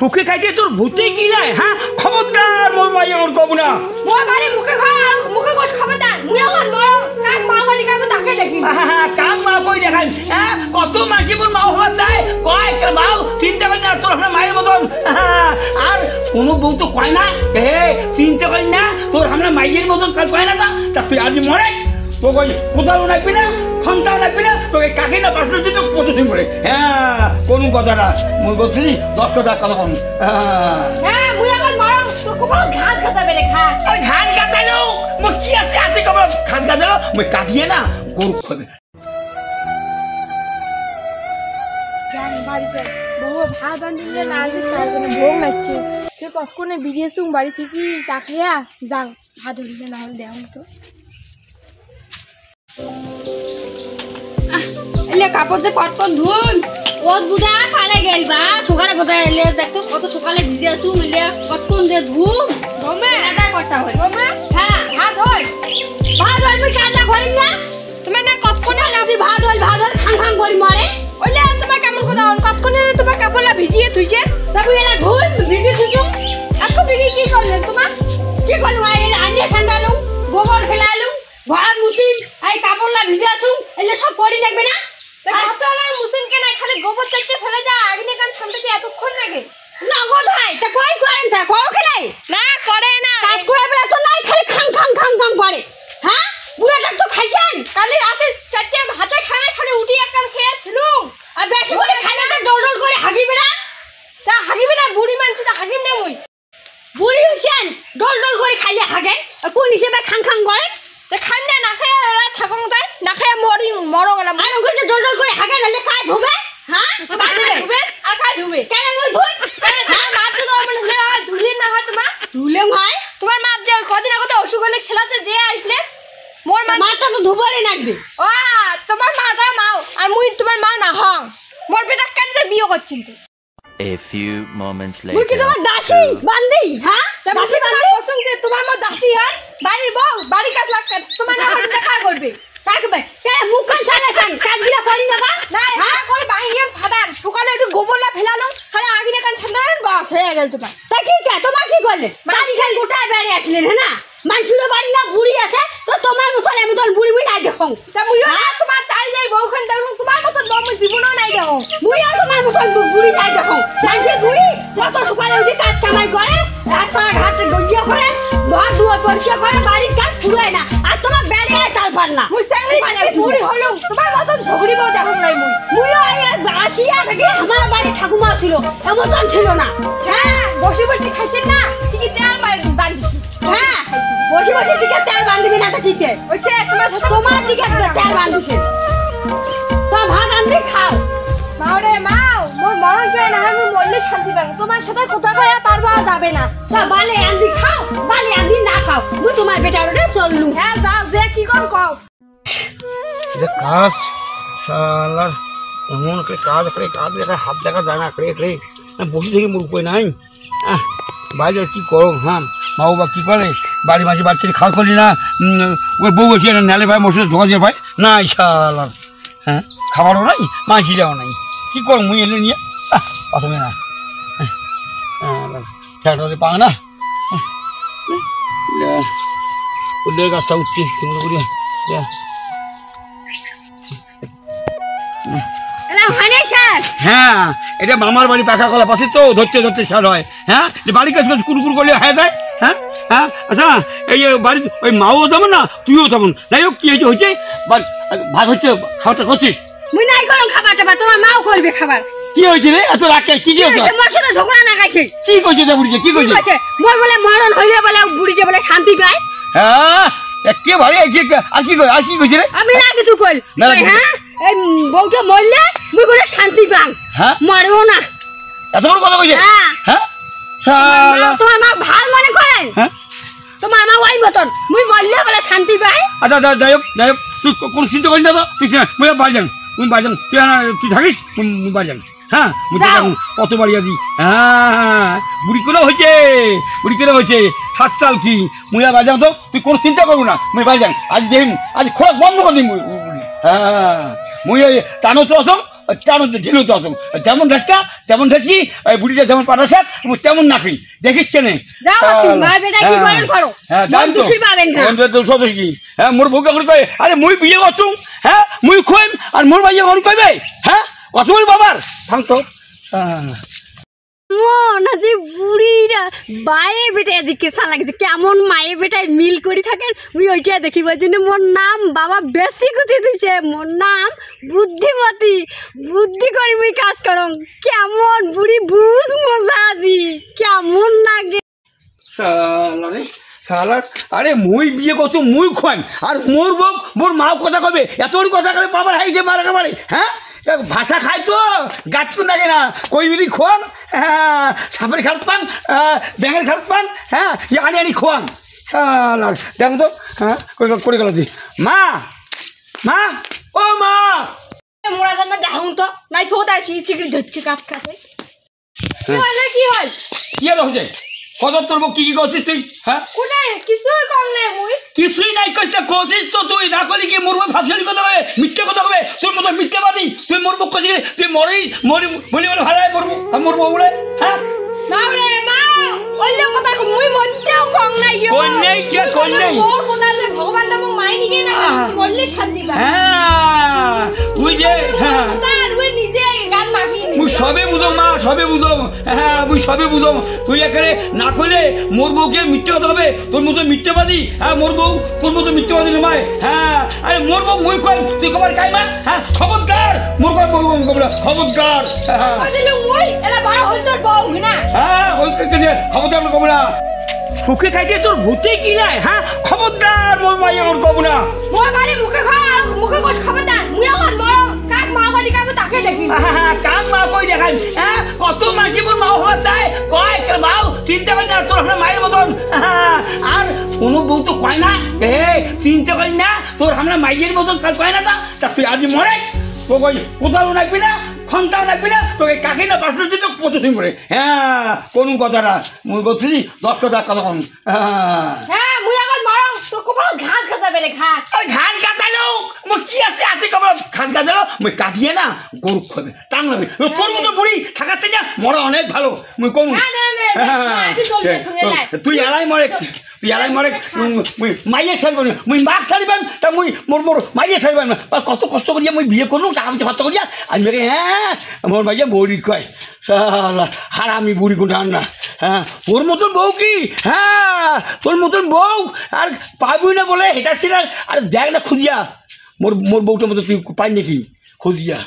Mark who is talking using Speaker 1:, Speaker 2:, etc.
Speaker 1: সুখে খাইতে তোর ভূতে কি নাই হ্যাঁ খবরদার মোর ভাই আমার কব না
Speaker 2: মোর বাড়ি মুখে খাওয়া আর মুখে কোষ খবরদার মুই আমার বড় কাক মা বাড়ি কাকে তাকে দেখি
Speaker 1: কাক মা কই দেখাই হ্যাঁ কত মাসি মোর মা হওয়ার যায় কয় মাও চিন্তা করি না তোর আপনার মায়ের মতন আর কোনো বউ তো কয় না চিন্তা করি না তোর আপনার মাইয়ের মতন কয় না তা তুই আজ মরে তোকে ওই কোথাও রাখবি না ক্ষমতাও রাখবি না তোকে কাকে না পাশে দিতে প্রতিদিন করে হ্যাঁ কোন কথা না মুই বলছি 10 কথা কথা কম
Speaker 2: হ্যাঁ মুই এখন বড় তোর কোপাল ঘাস কাটাবে রে ঘাস
Speaker 1: আরে ঘাস কাটাইলো মুই কি আছে কোপাল ঘাস কাটাইলো মুই কাটিয়ে না গরু খাবে
Speaker 2: জান বাড়িতে বউ ভাত আনলে না আজ তারজন্য ভোগ নাচ্ছে সে কতক্ষণে বিরিয়েছুম বাড়ি থেকে চা খেয়া যাও ভাত হইলে না হলে দেও তো
Speaker 3: এলে কাপড় যে কতক্ষণ ধুন ওত বুঝা কালে গেল বা সকালে বোধহয় এলে দেখতো কত সকালে ভিজে আসু মিলে কতক্ষণ যে ধুম
Speaker 2: গমে
Speaker 3: এটা করতে হয়
Speaker 2: গমে
Speaker 3: হ্যাঁ
Speaker 2: ভাত হয়
Speaker 3: মুই কাজা করিম না
Speaker 2: তুমি না কতক্ষণে
Speaker 3: লাউটি ভাত হয় খাং খাং করি মারে
Speaker 2: ওইলে তোমার কেমন কথা কতক্ষণে তোমার কাপড়লা ভিজিয়ে তুইছে
Speaker 3: তবে এলা ধুন ভিজে সুজুম
Speaker 2: আকো বিড়ি কি করলেন তোমার
Speaker 3: কি করলু আইলে সান্দালু গোবর ফেলালু ঘর মুছিম এই কাপড়লা ভিজে আসুম এলে সব করি লাগবে না
Speaker 2: কতলা মুসিন কে নাই খালি গোবর চাইতে ফেলে যা আগ্নে কান ছামতে এতক্ষণ লাগে
Speaker 3: না কোথায় তা কই করেন তা করো খেলাই
Speaker 2: না করে না
Speaker 3: কাজ করে বেলা তো নাই খালি খাং খাং খাং খাং করে হ্যাঁ পুরাটা তো খাইছেন
Speaker 2: কালি রাতে চারটে ভাতে খায় খালি উঠি একখান খেয়েছিলুম
Speaker 3: আর বেশি করে খাইলে তো ডল ডল করে হাগিবে না
Speaker 2: তা হাগিবে না বুড়ি মানছি তা হাগিম না মুই
Speaker 3: বুড়ি হইছেন ডল ডল করে খাইলে হাগেন কোন হিসেবে খাং খাং করে
Speaker 2: তা খান না খেয়ে থাকুন তাই না খেয়ে মরো গেলাম
Speaker 3: আর ওকে যে ডল ডল করে হাগেন হলে কাজ হবে হ্যাঁ
Speaker 2: ধুবে আর কাজ ধুবে
Speaker 3: কেন মুই ধুই
Speaker 2: মা তো মানে ধুলি না হয় তোমার
Speaker 3: ধুলে হয়
Speaker 2: তোমার মা যে কদিন আগে অসুখ হলে ছেলাতে যে আসলে মোর
Speaker 3: মাটা তো ধুবরে লাগবে
Speaker 2: ও তোমার মাটা মাও আর মুই তোমার মা না হং মোর বেটা কাজে বিয়ে করছিস
Speaker 4: A few moments later.
Speaker 3: মুই কি তোমার দাসী বান্দি হ্যাঁ দাসী বান্দি
Speaker 2: কসম যে তোমার মা দাসী হয় বাড়ির বউ বাড়ি কাজ লাগতে তোমার না বাড়ি দেখা করবে
Speaker 3: কাকবে কে মুখখান ছাড়া কান কাজগুলো করি না বা
Speaker 2: না হ্যাঁ করে বাইরে ফাটান সকালে একটু গোবরলা ফেলালাম খালি আগে কান ছাড়লেন বাস হয়ে গেল তোমার
Speaker 3: তা কি কে তোমার কি করলে বাড়ি খান গোটায় বেড়ে আসলেন হ্যাঁ না মানুষের বাড়ি না বুড়ি আছে তো তোমার মতন এমন বুড়ি বুড়ি নাই দেখো
Speaker 2: তা মুইও না তোমার তাই যাই বউখান দেখলাম তোমার মতন বউ মুই জীবনও নাই দেখো
Speaker 3: মুইও তোমার মতন বুড়ি নাই দেখো মানুষের বুড়ি যত সকালে উঠে কাজ কামাই করে রাস্তাঘাট ঘাটে গিয়ে করে ঘর দুয়ার পরিষ্কার করে বাড়ির কাজ ফুরায় না আর তোমার বেড়ে চাল পার না
Speaker 2: মুই সাংরি বুড়ি হলো তোমার মতন ঝগড়ি বউ দেখো নাই মুই
Speaker 3: মুইও আসিয়া থেকে আমার বাড়ি ঠাকুমা ছিল এমন ছিল না
Speaker 2: হ্যাঁ বসে বসে খাইছেন না ঠিকই তেল বান্ধিছি
Speaker 3: হ্যাঁ বসে বসে টিকে তেল বান্ধিবি না তা কিতে
Speaker 2: ওইছে তোমার সাথে
Speaker 3: তোমার টিকে তেল বান্ধিছে তো ভাত আনতে খাও
Speaker 2: মাওরে মাও মোর মরণ চাই না আমি মরলে শান্তি পাবো তোমার সাথে কথা কয়া পারবা যাবে না
Speaker 3: তা বালে আনদি খাও বালে আনদি না খাও মুই তোমার বেটারে চললু
Speaker 2: হ্যাঁ যাও যে কি কোন কও
Speaker 1: এটা কাজ শালার এমন করে কাজ করে কাজ দেখা হাত দেখা যায় না করে করে বসে থেকে মোর উপায় নাই বাইরে কি করো হ্যাঁ মা বাবা কী করে বাড়ি মাঝে বাচ্চাকে খাওয়া করি না ওই বউ বসে নালে ভাই মশলা ধোয়া দিয়ে ভাই না শালার হ্যাঁ খাবারও নাই মাছিরাও নাই কী করো মুই এলে নিয়ে প্রথমে না খেয়াটা পা না উল্লের গাছটা উঠছে সেগুলো করি হ্যাঁ এটা মামার বাড়ি পাখা কলা পাশে তো ধরতে ধরতে সার হয় হ্যাঁ বাড়ির কাছে কুরকুর করলে হয়ে যায় হ্যাঁ হ্যাঁ আচ্ছা এই বাড়ি ওই মাও তেমন না তুইও তেমন যাই হোক কি হয়েছে ভাত হচ্ছে খাবারটা করছিস
Speaker 3: মুই নাই করো খাবার টাবার তোমার মাও করবে খাবার
Speaker 1: কি হয়েছে রে এত রাগ কি হয়েছে
Speaker 3: মোর সাথে ঝগড়া না গাইছে
Speaker 1: কি কইছে রে বুড়িকে কি কইছে
Speaker 3: মোর বলে মরণ হইলে বলে বুড়ি যে বলে শান্তি পায়
Speaker 1: হ্যাঁ একে ভাই আর কি কইছে রে
Speaker 3: আমি না কিছু কই হ্যাঁ এই বউটা মরলে মুই বলে শান্তি পাং
Speaker 1: হ্যাঁ
Speaker 3: মরবো না
Speaker 1: এত বড় কথা কইছে হ্যাঁ শালা
Speaker 3: তোমার মা ভাল মনে করেন
Speaker 1: হ্যাঁ
Speaker 3: তোমার মা ওই মতন মুই মরলে বলে শান্তি পায়
Speaker 1: আচ্ছা যাই হোক তুই কোন চিন্তা করিস না তো তুই মুই বাজান তুই বাজান তুই থাকিস মুই বাজান হ্যাঁ মুই কত বাড়ি আছি হ্যাঁ বুড়ি করে হয়েছে 7 সাল কি মুই বাজান তো তুই কোনো চিন্তা করবো না মুই বাজান আজ দেখিম আজ খোরাক বন্ধ করে দিম হ্যাঁ মুই টানো চলছম তেমন ঢিলু তো আসুন যেমন ঢাসকা তেমন ঢাসি ওই বুড়িটা যেমন পাঠাস তেমন নাকি দেখিস কেনে হ্যাঁ মোর বউকে এখন কয়ে আরে মুই বিয়ে করছু হ্যাঁ মুই খুঁম আর মোর ভাই এখন কইবে হ্যাঁ কত বলি বাবার থাম তো
Speaker 3: না যে বুড়িরা বায়ে বেটা এদিকে লাগছে কেমন মায়ে বেটায় মিল করি থাকেন মুই ওইটা দেখিবার জন্য মোর নাম বাবা বেশি খুশি দিছে মোর নাম বুদ্ধিমতী বুদ্ধি করি মুই কাজ করং কেমন বুড়ি বুঝ মজা আজি কেমন লাগে
Speaker 1: শালার আরে মুই বিয়ে করছো মুই খুয়ান আর মোর বউ মোর মাও কথা কবে এত বড় কথা করে বাবার হাই যে মারা কাবারে হ্যাঁ ভাষা খাই তো গাছ তো লাগে না কই বিলি খোয়ান হ্যাঁ সাপের খারত পান ব্যাঙের খারত পান হ্যাঁ আনি আনি খোয়ান দেখো তো হ্যাঁ করে গেল মা মা ও মা
Speaker 2: মোড়া রান্না দেখাউন তো নাই থোত আসি চিকড়ি ধরছে কাপ খাতে কি হয়
Speaker 1: কি আর হচ্ছে কত তোর বউ কি করছিস তুই হ্যাঁ
Speaker 2: কোনে কিছুই কম নাই মুই
Speaker 1: কিছুই নাই কইতে করছিস তো তুই না করলি কি মরবো ভাবছিলি কথা হবে মিথ্যে কথা হবে তোর মতো মিথ্যেবাদী তুই মরবো কইছিস তুই মরেই মরি বলি বলে ভালো মরবো আমি মরবো বলে হ্যাঁ
Speaker 2: না রে মা ওই যে কথা মুই মরতেও কম নাই
Speaker 1: কোন নেই কে কোন নেই
Speaker 2: ওর কথা যে ভগবান নাম মাই নিগে না বললে শান্তি পাবে
Speaker 1: হ্যাঁ তুই যে হ্যাঁ
Speaker 2: তুই নিজে গান মাগি
Speaker 1: মুই সবে বুঝো মা সবে বুঝো হ্যাঁ মুই সবে বুঝো তুই এখানে না করলে মোর বউকে মিথ্যে কথা হবে তোর মতো মিথ্যেবাদী হ্যাঁ মোর বউ তোর মতো মিথ্যেবাদী নয় হ্যাঁ আরে মোর বউ মুই কই তুই খবর কাই মা হ্যাঁ খবরদার মোর কই মোর বউ কবলা খবরদার হ্যাঁ
Speaker 2: কইলে ওই এলা বড় হল তোর বউ না
Speaker 1: হ্যাঁ ওই কে খবরদার কবলা সুখে খাইতে তোর ভূতে কি নাই হ্যাঁ খবরদার মোর মাই আমার কবলা
Speaker 2: মোর বাড়ি মুখে খা মুখে কস খবরদার মুই আমার বড় কাক মা বাড়ি কাবে তাকে দেখি
Speaker 1: কাক মা কই দেখাই হ্যাঁ কত মাঝি মোর মা হওয়া যায় কয় মাও চিন্তা করি না তোর আপনার মায়ের মতন আর কোনো বউ তো কয় না চিন্তা করি না তোর আমরা মাইয়ের মতন কয় না তা তুই আজ মরে তো কই কোথাও রাখবি না সন্তান রাখবি না তোকে কাকে না পাশ তো পঁচিশ করে হ্যাঁ কোন কথা না মুই বলছি 10 কথা কথা কম
Speaker 2: হ্যাঁ মুই এখন বড় তোর কপাল ঘাস কাটাবে রে ঘাস
Speaker 1: আরে ঘাস কাটালো মো কি আছে কপাল ঘাস কাটালো মুই কাটিয়ে না গরু খাবে টাংলাবে তোর মতো বুড়ি থাকাতে না মরা অনেক ভালো মুই কোন তুই আড়াই মরে তুই আড়াই মরে মুই মাইয়ে সারিবান মুই মাক সারিবান তা মুই মোর মোর মাইয়ে সারিবান কত কষ্ট করিয়া মুই বিয়ে করলু টাকা পয়সা খরচ করিয়া আমি হ্যাঁ মোর মাইয়া বৌরি কয় শালা হারামি বুড়ি কোনটা না হ্যাঁ তোর মতন বউ কি হ্যাঁ তোর মতন বউ আর পাবি না বলে হেটা সেটা আর দেখ না খুঁজিয়া মোর মোর বউটার মতো তুই পাই নাকি খুঁজিয়া